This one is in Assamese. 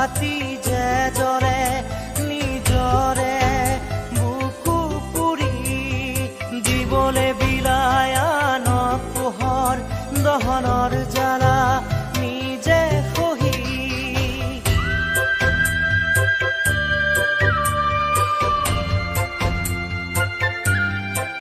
ৰাতি যে জ্বৰে নিজৰে বুকু পুৰি দিবলৈ বিলাই আনক পোহৰ দহনৰ জ্বালা